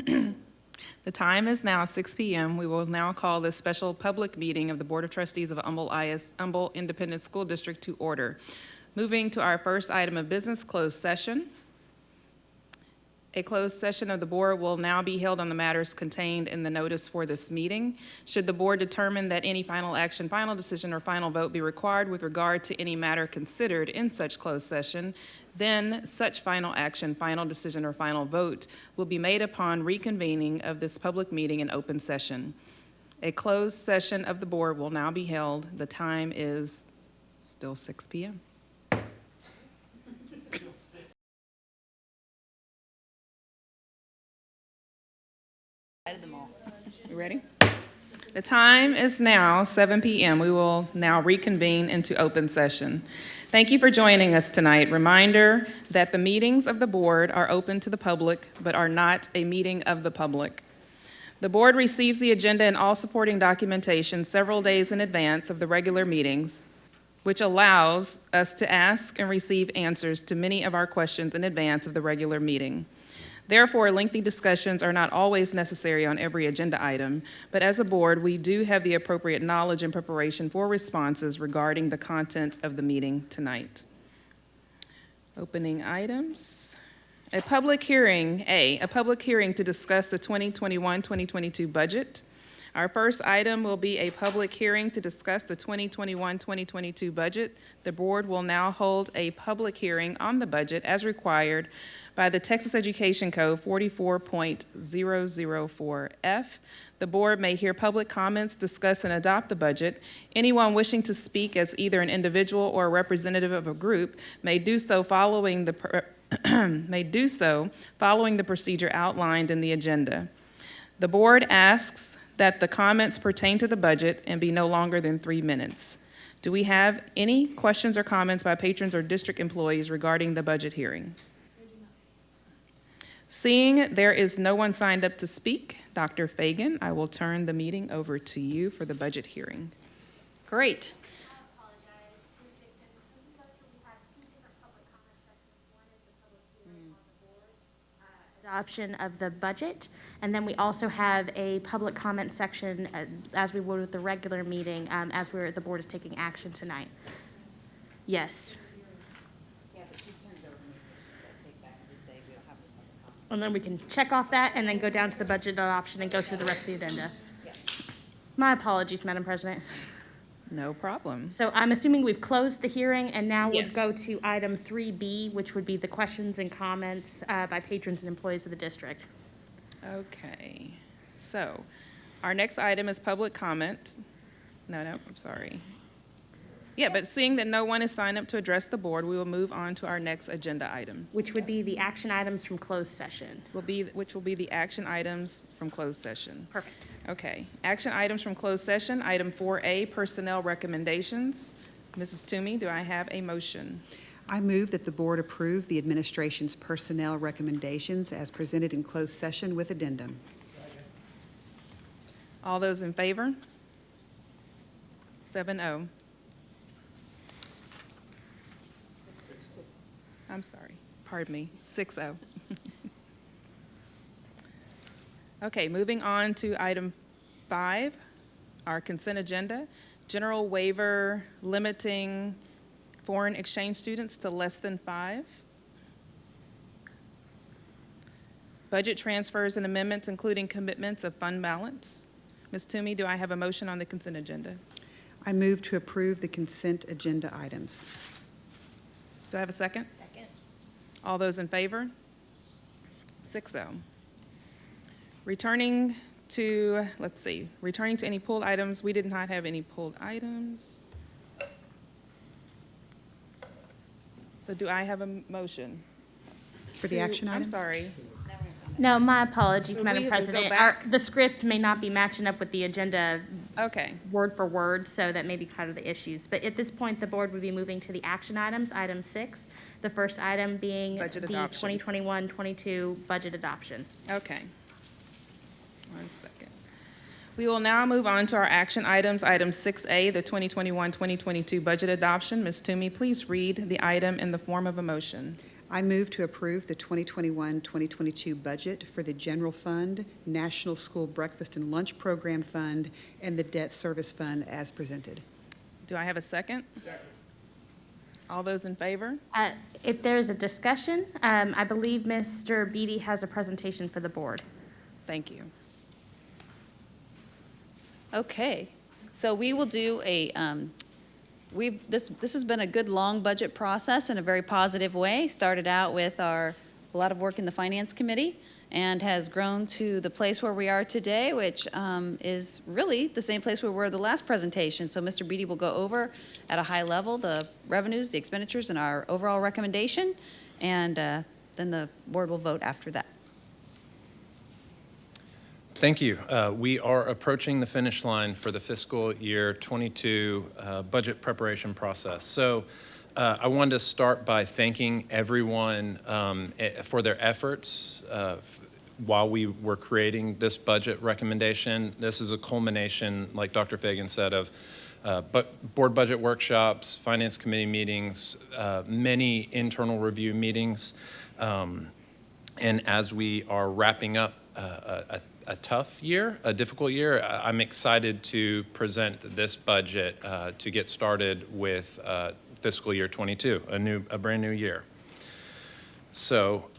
The time is now 6 p.m. We will now call this special public meeting of the Board of Trustees of Humble Independent School District to order. Moving to our first item of business, closed session. A closed session of the board will now be held on the matters contained in the notice for this meeting. Should the board determine that any final action, final decision, or final vote be required with regard to any matter considered in such closed session, then such final action, final decision, or final vote will be made upon reconvening of this public meeting in open session. A closed session of the board will now be held. The time is still 6 p.m. You ready? The time is now 7 p.m. We will now reconvene into open session. Thank you for joining us tonight. Reminder that the meetings of the board are open to the public, but are not a meeting of the public. The board receives the agenda and all supporting documentation several days in advance of the regular meetings, which allows us to ask and receive answers to many of our questions in advance of the regular meeting. Therefore, lengthy discussions are not always necessary on every agenda item, but as a board, we do have the appropriate knowledge and preparation for responses regarding the content of the meeting tonight. Opening items. A public hearing to discuss the 2021-2022 budget. Our first item will be a public hearing to discuss the 2021-2022 budget. The board will now hold a public hearing on the budget as required by the Texas Education Code 44.004F. The board may hear public comments, discuss, and adopt the budget. Anyone wishing to speak as either an individual or a representative of a group may do so following the procedure outlined in the agenda. The board asks that the comments pertain to the budget and be no longer than 3 minutes. Do we have any questions or comments by patrons or district employees regarding the budget hearing? Seeing there is no one signed up to speak, Dr. Fagan, I will turn the meeting over to you for the budget hearing. Great. Adoption of the budget, and then we also have a public comment section as we would with the regular meeting as the board is taking action tonight. Yes. And then we can check off that and then go down to the budget adoption and go through the rest of the agenda. My apologies, Madam President. No problem. So I'm assuming we've closed the hearing, and now we'll Yes. go to item 3B, which would be the questions and comments by patrons and employees of the district. Okay, so our next item is public comment. No, I'm sorry. Yeah, but seeing that no one is signed up to address the board, we will move on to our next agenda item. Which would be the action items from closed session. Which will be the action items from closed session. Perfect. Okay, action items from closed session. Item 4A, personnel recommendations. Mrs. Toomey, do I have a motion? I move that the board approve the administration's personnel recommendations as presented in closed session with addendum. All those in favor? 7-0. I'm sorry, pardon me, 6-0. Okay, moving on to item 5, our consent agenda. General waiver limiting foreign exchange students to less than 5. Budget transfers and amendments, including commitments of fund balance. Ms. Toomey, do I have a motion on the consent agenda? I move to approve the consent agenda items. Do I have a second? Second. All those in favor? 6-0. Returning to any pulled items. We did not have any pulled items. So do I have a motion? For the action items? I'm sorry. No, my apologies, So Madam we have to go President. back? The script may not be matching up with the agenda Okay. word for word, so that may be kind of the issues. But at this point, the board would be moving to the action items, item 6. The first item being Budget the adoption. 2021-22 budget adoption. Okay. 1 second. We will now move on to our action items. Item 6A, the 2021-2022 budget adoption. Ms. Toomey, please read the item in the form of a motion. I move to approve the 2021-2022 budget for the General Fund, National School Breakfast and Lunch Program Fund, and the Debt Service Fund as presented. Do I have a second? Second. All those in favor? If there is a discussion, I believe Mr. Beatty has a presentation for the board. Thank you. Okay, so we will do this has been a good, long budget process in a very positive way. Started out with a lot of work in the Finance Committee and has grown to the place where we are today, which is really the same place we were the last presentation. So Mr. Beatty will go over at a high level the revenues, the expenditures, and our overall recommendation, and then the board will vote after that. Thank you. We are approaching the finish line for the fiscal year 22 budget preparation process. So I wanted to start by thanking everyone for their efforts while we were creating this budget recommendation. This is a culmination, like Dr. Fagan said, of board budget workshops, finance committee meetings, many internal review meetings. And as we are wrapping up a tough year, a difficult year, I'm excited to present this budget to get started with fiscal year 22, a brand new year. So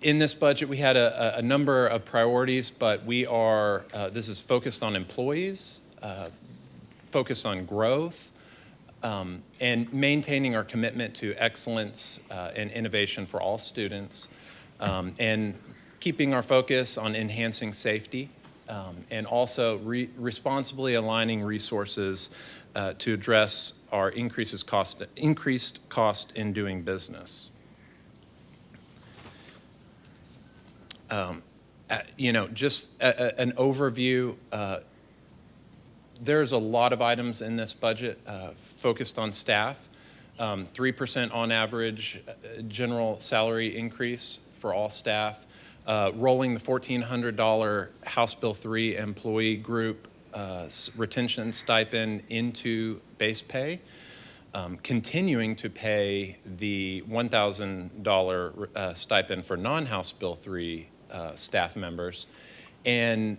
in this budget, we had a number of priorities, but we are, this is focused on employees, focused on growth, and maintaining our commitment to excellence and innovation for all students, and keeping our focus on enhancing safety, and also responsibly aligning resources to address our increased cost in doing business. Just an overview. There's a lot of items in this budget focused on staff. 3% on average general salary increase for all staff. Rolling the $1,400 House Bill 3 employee group retention stipend into base pay, continuing to pay the $1,000 stipend for non-House Bill 3 staff members, and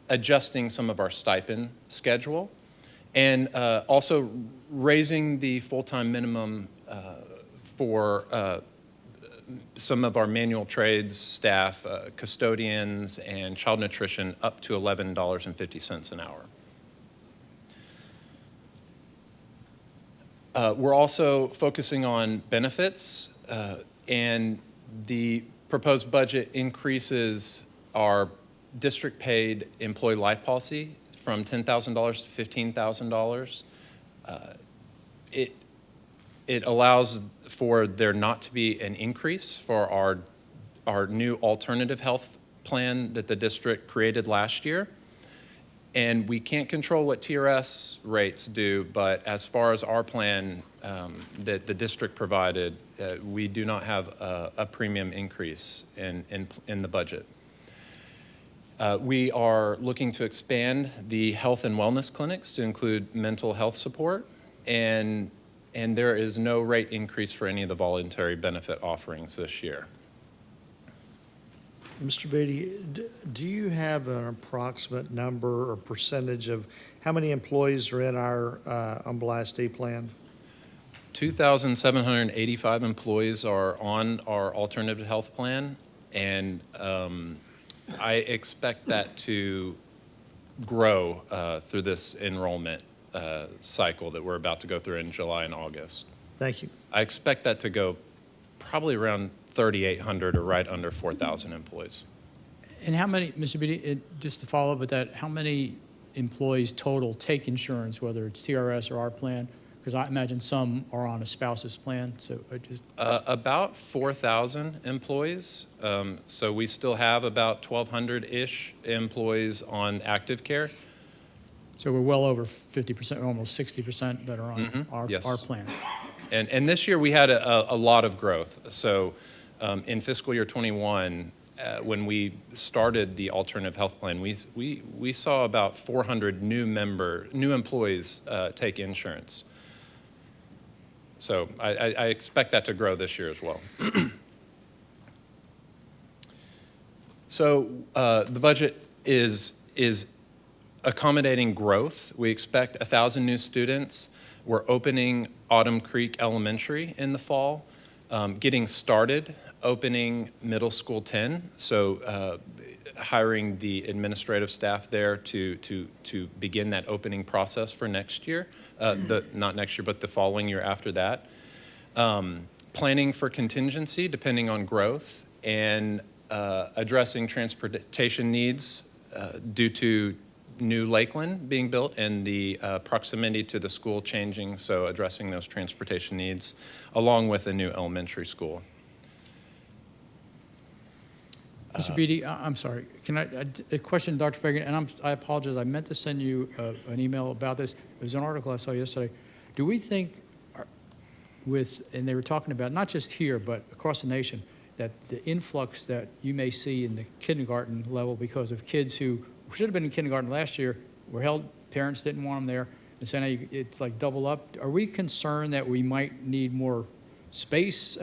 adjusting some of our stipend schedule, and also raising the full-time minimum for some of our manual trades staff, custodians, and child nutrition up to $11.50 an hour. We're also focusing on benefits, and the proposed budget increases our district-paid employee life policy from $10,000 to $15,000. It allows for there not to be an increase for our new alternative health plan that the district created last year. And we can't control what TRS rates do, but as far as our plan that the district provided, we do not have a premium increase in the budget. We are looking to expand the health and wellness clinics to include mental health support, and there is no rate increase for any of the voluntary benefit offerings this year. Mr. Beatty, do you have an approximate number or percentage of how many employees are in our umbrella ISD plan? 2,785 employees are on our alternative health plan, and I expect that to grow through this enrollment cycle that we're about to go through in July and August. Thank you. I expect that to go probably around 3,800 or right under 4,000 employees. And how many, Mr. Beatty, just to follow up with that, how many employees total take insurance, whether it's TRS or our plan? Because I imagine some are on a spouse's plan, so I just... About 4,000 employees. So we still have about 1,200-ish employees on active care. So we're well over 50%, almost 60% that are on Yes. our plan. And this year we had a lot of growth. So in fiscal year 21, when we started the alternative health plan, we saw about 400 new employees take insurance. So I expect that to grow this year as well. So the budget is accommodating growth. We expect 1,000 new students. We're opening Autumn Creek Elementary in the fall, getting started, opening Middle School 10. So hiring the administrative staff there to begin that opening process for next year, not next year, but the following year after that. Planning for contingency depending on growth, and addressing transportation needs due to new Lakeland being built and the proximity to the school changing, so addressing those transportation needs along with a new elementary school. Mr. Beatty, I'm sorry, can a question, Dr. Fagan, and I apologize, I meant to send you an email about this. It was an article I saw yesterday. Do we think and they were talking about, not just here, but across the nation, that the influx that you may see in the kindergarten level because of kids who should have been in kindergarten last year, were held, parents didn't want them there, and so now it's like double up. Are we concerned that we might need more space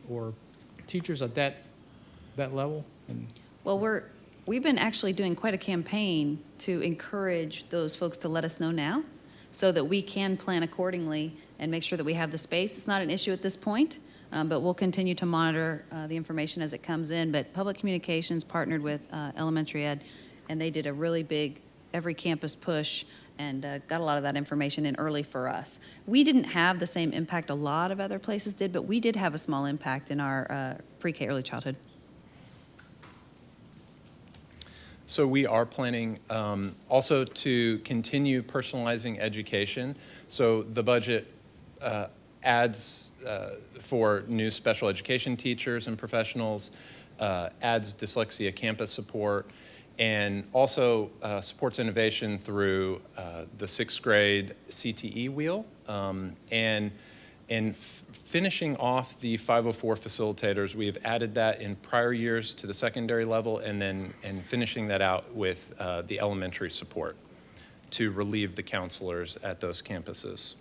or teachers at that level? Well, we've been actually doing quite a campaign to encourage those folks to let us know now so that we can plan accordingly and make sure that we have the space. It's not an issue at this point, but we'll continue to monitor the information as it comes in. But Public Communications partnered with Elementary Ed, and they did a really big every campus push and got a lot of that information in early for us. We didn't have the same impact a lot of other places did, but we did have a small impact in our pre-K early childhood. So we are planning also to continue personalizing education. So the budget adds for new special education teachers and professionals, adds dyslexia campus support, and also supports innovation through the 6th grade CTE wheel, and finishing off the 504 facilitators. We have added that in prior years to the secondary level, and finishing that out with the elementary support to relieve the counselors at those campuses.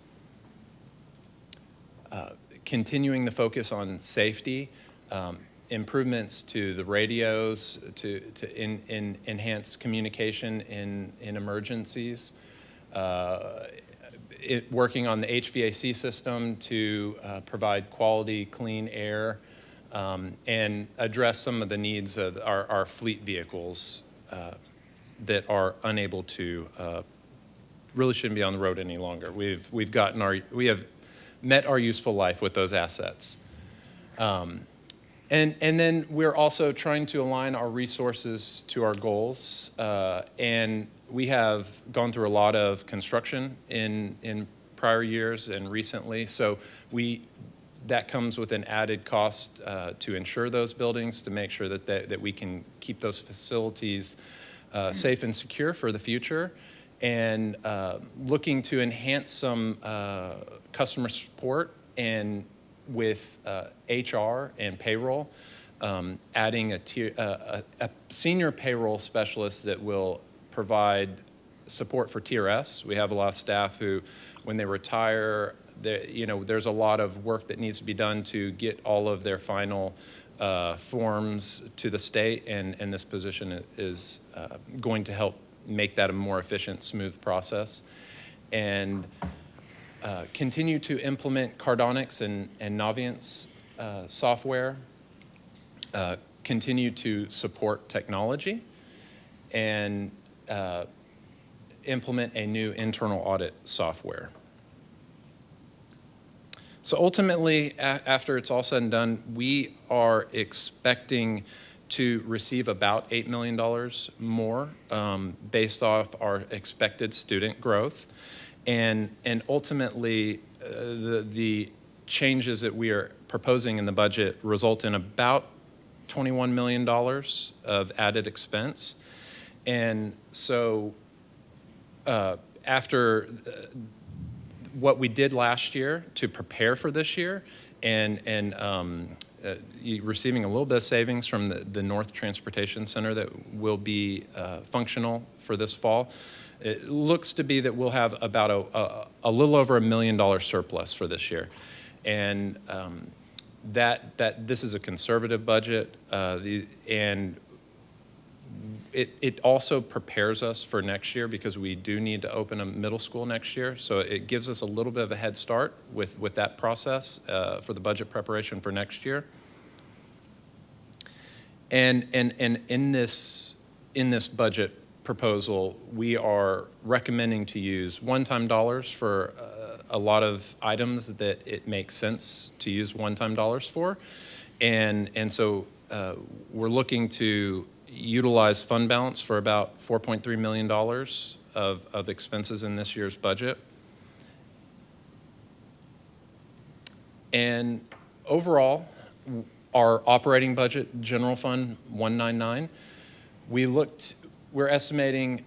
Continuing the focus on safety, improvements to the radios to enhance communication in emergencies, working on the HVAC system to provide quality, clean air, and address some of the needs of our fleet vehicles that are unable to, really shouldn't be on the road any longer. We have met our useful life with those assets. And then we're also trying to align our resources to our goals. And we have gone through a lot of construction in prior years and recently. So that comes with an added cost to insure those buildings, to make sure that we can keep those facilities safe and secure for the future. And looking to enhance some customer support and with HR and payroll, adding a senior payroll specialist that will provide support for TRS. We have a lot of staff who, when they retire, there's a lot of work that needs to be done to get all of their final forms to the state, and this position is going to help make that a more efficient, smooth process. And continue to implement Cardonics and Naviance software, continue to support technology, and implement a new internal audit software. So ultimately, after it's all said and done, we are expecting to receive about $8 million more based off our expected student growth. And ultimately, the changes that we are proposing in the budget result in about $21 million of added expense. And so after what we did last year to prepare for this year, and receiving a little bit of savings from the North Transportation Center that will be functional for this fall, It looks to be that we'll have about a little over $1 million surplus for this year. And that this is a conservative budget, and it also prepares us for next year because we do need to open a middle school next year. So it gives us a little bit of a head start with that process for the budget preparation for next year. And in this budget proposal, we are recommending to use one-time dollars for a lot of items that it makes sense to use one-time dollars for. And so we're looking to utilize fund balance for about $4.3 million of expenses in this year's budget. And overall, our operating budget, general fund 199, we're estimating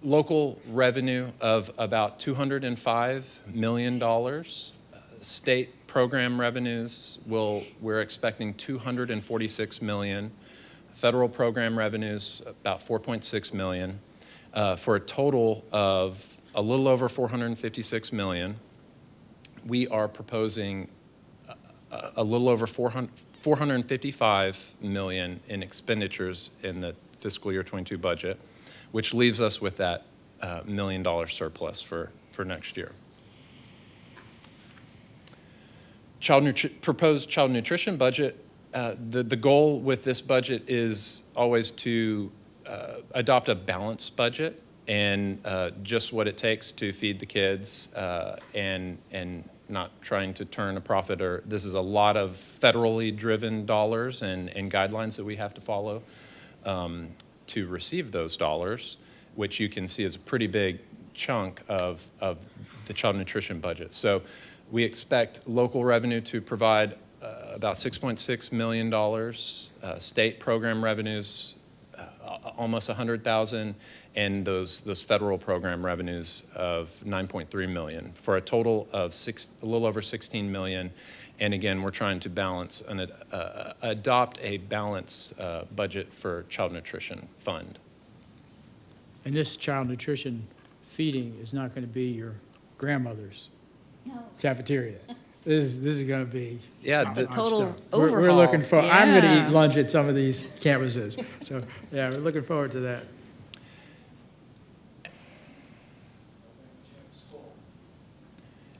local revenue of about $205 million. State program revenues, we're expecting $246 million. Federal program revenues, about $4.6 million, for a total of a little over $456 million. We are proposing a little over $455 million in expenditures in the fiscal year 22 budget, which leaves us with that $1 million surplus for next year. Proposed child nutrition budget. The goal with this budget is always to adopt a balanced budget and just what it takes to feed the kids and not trying to turn a profit. Or this is a lot of federally driven dollars and guidelines that we have to follow to receive those dollars, which you can see is a pretty big chunk of the child nutrition budget. So we expect local revenue to provide about $6.6 million, state program revenues almost $100,000, and those federal program revenues of $9.3 million, for a total of a little over $16 million. And again, we're trying to balance and adopt a balanced budget for child nutrition fund. And this child nutrition feeding is not going to be your grandmother's cafeteria. This is going to be the total stuff. We're overhaul. looking for. I'm going to Yeah. eat lunch at some of these campuses. So yeah, we're looking forward to that.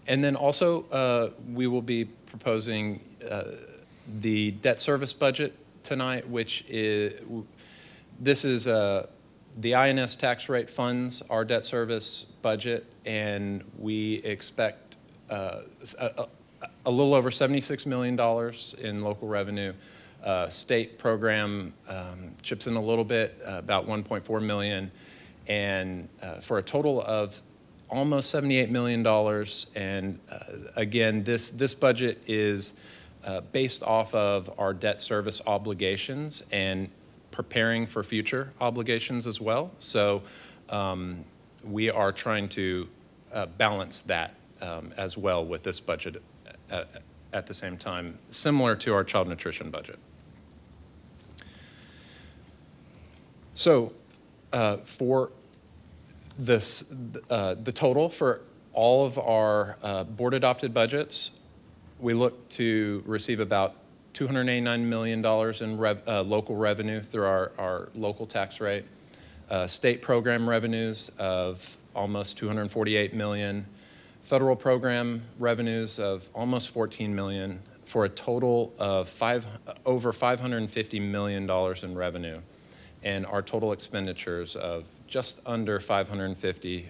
And then also, we will be proposing the debt service budget tonight, which is, the INS tax rate funds our debt service budget, and we expect a little over $76 million in local revenue. State program chips in a little bit, about $1.4 million, and for a total of almost $78 million. And again, this budget is based off of our debt service obligations and preparing for future obligations as well. So we are trying to balance that as well with this budget at the same time, similar to our child nutrition budget. So for this, the total for all of our board-adopted budgets, we look to receive about $289 million in local revenue through our local tax rate, state program revenues of almost $248 million, federal program revenues of almost $14 million, for a total of over $550 million in revenue, and our total expenditures of just under $550,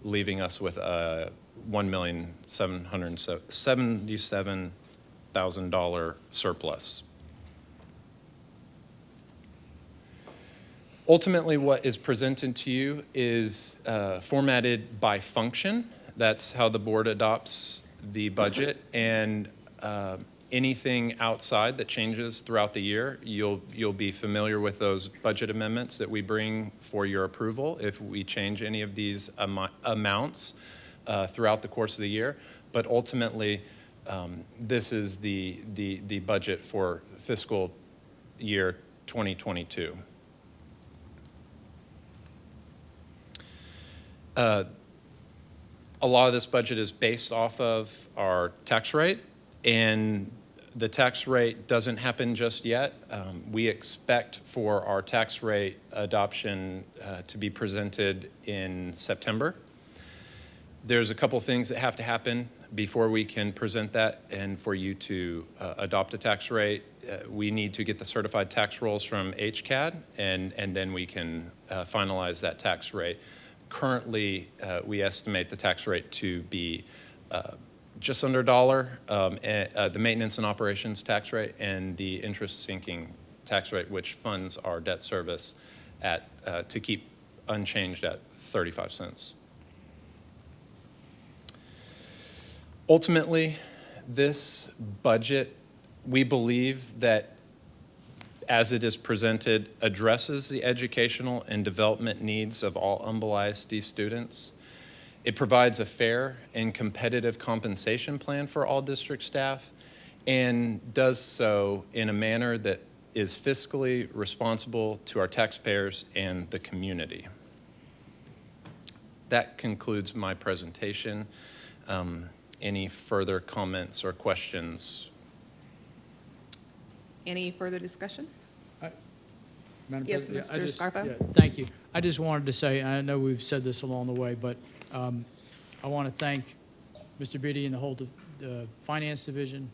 leaving us with a $1,777,000 surplus. Ultimately, what is presented to you is formatted by function. That's how the board adopts the budget, and anything outside that changes throughout the year, you'll be familiar with those budget amendments that we bring for your approval if we change any of these amounts throughout the course of the year. But ultimately, this is the budget for fiscal year 2022. A lot of this budget is based off of our tax rate, and the tax rate doesn't happen just yet. We expect for our tax rate adoption to be presented in September. There's a couple things that have to happen before we can present that and for you to adopt a tax rate. We need to get the certified tax rolls from HCAD, and then we can finalize that tax rate. Currently, we estimate the tax rate to be just under $1, the maintenance and operations tax rate, and the interest sinking tax rate, which funds our debt service at to keep unchanged at 35 cents. Ultimately, this budget, we believe that as it is presented, addresses the educational and development needs of all Humble ISD students. It provides a fair and competitive compensation plan for all district staff and does so in a manner that is fiscally responsible to our taxpayers and the community. That concludes my presentation. Any further comments or questions? Any further discussion? Madam Yes, President, Mr. Scarpa? yeah, thank you. I just wanted to say, and I know we've said this along the way, but I want to thank Mr. Beatty and the whole Finance Division,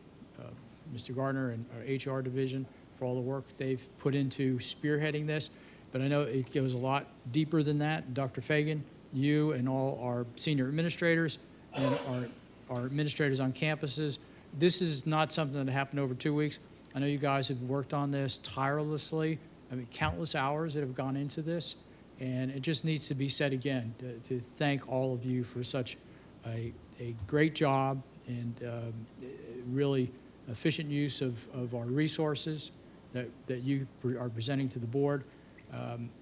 Mr. Gardner and our HR Division for all the work they've put into spearheading this. But I know it goes a lot deeper than that. Dr. Fagan, you and all our senior administrators and our administrators on campuses, this is not something that happened over 2 weeks. I know you guys have worked on this tirelessly. I mean, countless hours that have gone into this, and it just needs to be said again to thank all of you for such a great job and really efficient use of our resources that you are presenting to the board.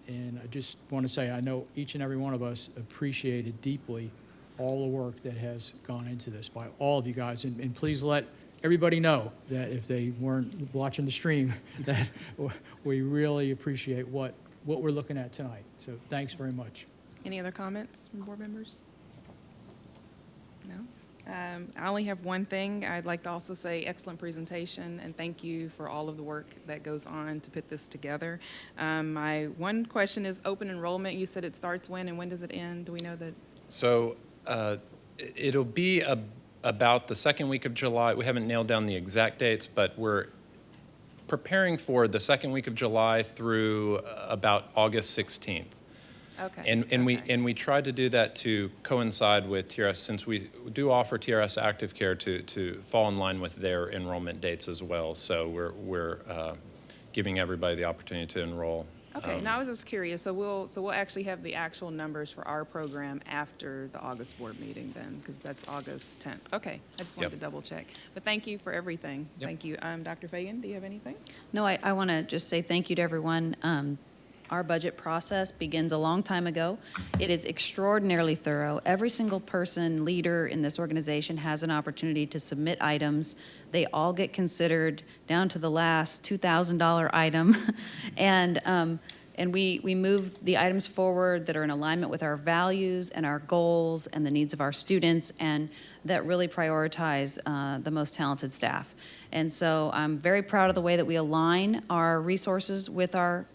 And I just want to say I know each and every one of us appreciated deeply all the work that has gone into this by all of you guys, and please let everybody know that if they weren't watching the stream, that we really appreciate what we're looking at tonight. So thanks very much. Any other comments from board members? No? I only have one thing. I'd like to also say excellent presentation, and thank you for all of the work that goes on to put this together. My one question is open enrollment. You said it starts when, and when does it end? Do we know that? So it'll be about the second week of July. We haven't nailed down the exact dates, but we're preparing for the second week of July through about August 16th. Okay. And we tried to do that to coincide with TRS, since we do offer TRS Active Care to fall in line with their enrollment dates as well. So we're giving everybody the opportunity to enroll. Okay, now I was just curious, so we'll actually have the actual numbers for our program after the August board meeting then, because that's August 10th. Okay, I just wanted to double check. But thank you for everything. Yep. Thank you. Dr. Fagan, do you have anything? No, I want to just say thank you to everyone. Our budget process begins a long time ago. It is extraordinarily thorough. Every single person, leader in this organization has an opportunity to submit items. They all get considered down to the last $2,000 item. And we move the items forward that are in alignment with our values and our goals and the needs of our students, and that really prioritize the most talented staff. And so I'm very proud of the way that we align our resources with our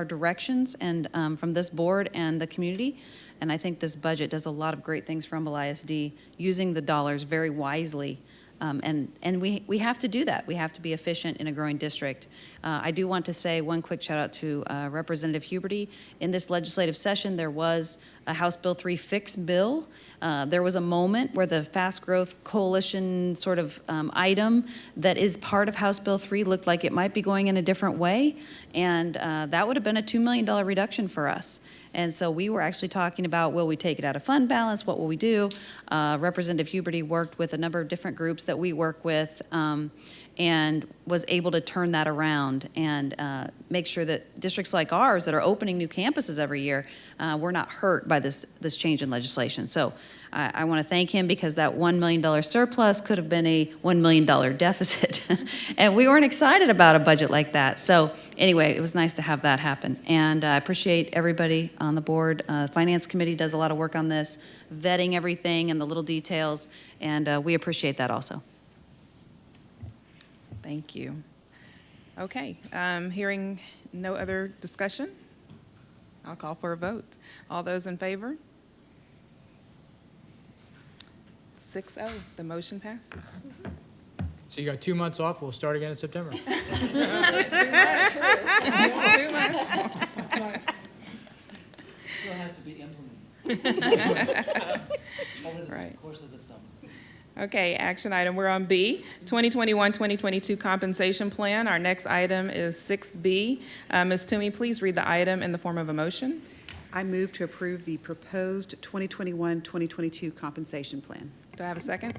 directions and from this board and the community. And I think this budget does a lot of great things for Humble ISD, using the dollars very wisely. And we have to do that. We have to be efficient in a growing district. I do want to say one quick shout out to Representative Huberty. In this legislative session, there was a House Bill 3 fix bill. There was a moment where the Fast Growth Coalition sort of item that is part of House Bill 3 looked like it might be going in a different way. And that would have been a $2 million reduction for us. And so we were actually talking about, will we take it out of fund balance? What will we do? Representative Huberty worked with a number of different groups that we work with and was able to turn that around and make sure that districts like ours that are opening new campuses every year, we're not hurt by this change in legislation. So I want to thank him, because that $1 million surplus could have been a $1 million deficit. And we weren't excited about a budget like that. So anyway, it was nice to have that happen. And I appreciate everybody on the board. Finance Committee does a lot of work on this, vetting everything and the little details, and we appreciate that also. Thank you. Okay, hearing no other discussion, I'll call for a vote. All those in favor? 6-0, the motion passes. So you got 2 months off, we'll start again in September. 2 months. Still has to be implemented. Over the Right. course of the summer. Okay, action item, we're on B, 2021-2022 compensation plan. Our next item is 6B. Ms. Toomey, please read the item in the form of a motion. I move to approve the proposed 2021-2022 compensation plan. Do I have a second?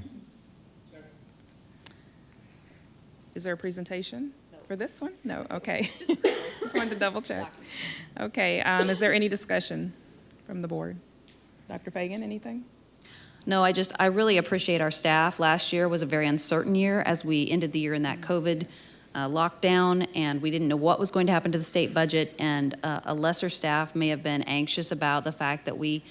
Is there a presentation for this one? No, okay. Just wanted to double check. Okay, is there any discussion from the board? Dr. Fagan, anything? No, I really appreciate our staff. Last year was a very uncertain year as we ended the year in that COVID lockdown, and we didn't know what was going to happen to the state budget, and a lesser staff may have been anxious about the fact that we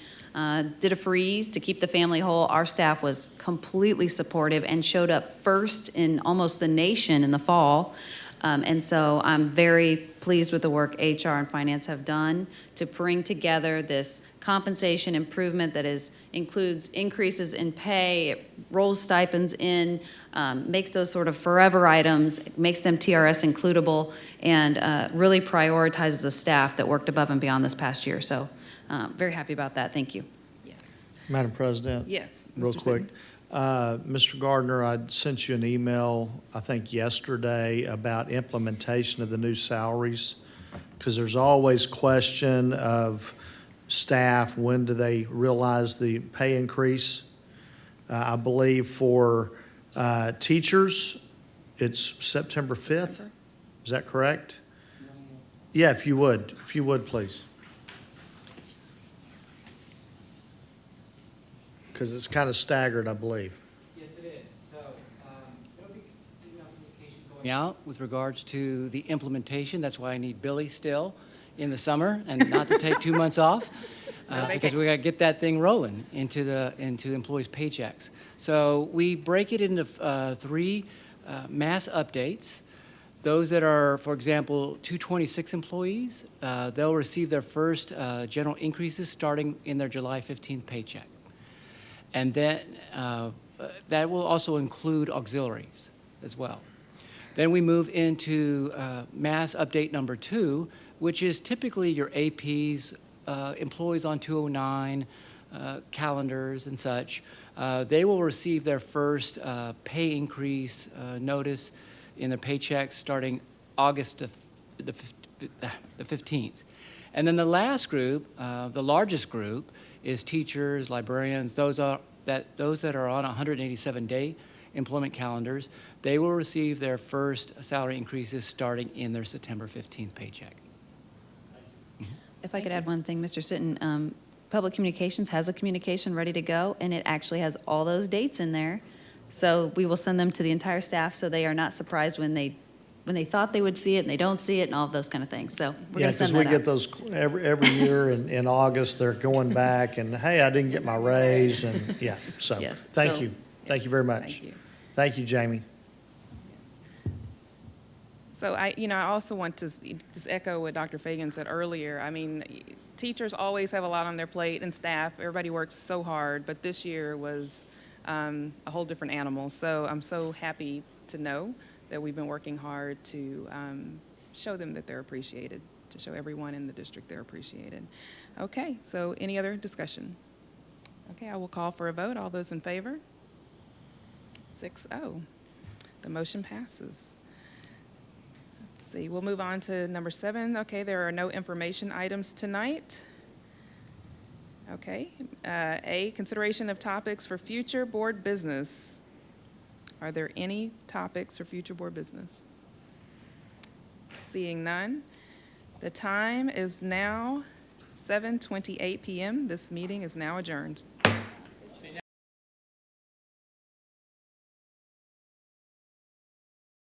did a freeze to keep the family whole. Our staff was completely supportive and showed up first in almost the nation in the fall. And so I'm very pleased with the work HR and Finance have done to bring together this compensation improvement that includes increases in pay, it rolls stipends in, makes those sort of forever items, makes them TRS includable, and really prioritizes the staff that worked above and beyond this past year. So very happy about that. Thank you. Yes. Madam President? Yes. Real Mr. quick. Sitton. Mr. Gardner, I sent you an email, I think yesterday, about implementation of the new salaries, because there's always question of staff, when do they realize the pay increase? I believe for teachers, it's September 5th. Is that correct? Yeah, if you would, please. Because it's kind of staggered, I believe. Yes, it is. So there'll be email communication going out with regards to the implementation. That's why I need Billy still in the summer and not to take 2 months off because we got to get that thing rolling into employees' paychecks. So we break it into 3 mass updates. Those that are, for example, 226 employees, they'll receive their first general increases starting in their July 15th paycheck. And then that will also include auxiliaries as well. Then we move into mass update number 2, which is typically your APs, employees on 209, calendars and such. They will receive their first pay increase notice in their paychecks starting August the 15th. And then the last group, the largest group, is teachers, librarians, those that are on 187-day employment calendars. They will receive their first salary increases starting in their September 15th paycheck. If I could add one thing, Mr. Sitton, Public Communications has a communication ready to go, and it actually has all those dates in there. So we will send them to the entire staff so they are not surprised when they thought they would see it and they don't see it and all of those kind of things. So we're going to send that out. Yeah, because we get those every year in August, they're going back and, hey, I didn't get my raise, and, yeah, so, Yes, thank so- you. Thank you very much. Thank you. Thank you, Jamie. So I also want to just echo what Dr. Fagan said earlier. I mean, teachers always have a lot on their plate, and staff, everybody works so hard, but this year was a whole different animal. So I'm so happy to know that we've been working hard to show them that they're appreciated, to show everyone in the district they're appreciated. Okay, so any other discussion? Okay, I will call for a vote. All those in favor? 6-0. The motion passes. Let's see, we'll move on to number 7. Okay, there are no information items tonight. Okay, A, consideration of topics for future board business. Are there any topics for future board business? Seeing none, the time is now 7:28 p.m. This meeting is now adjourned.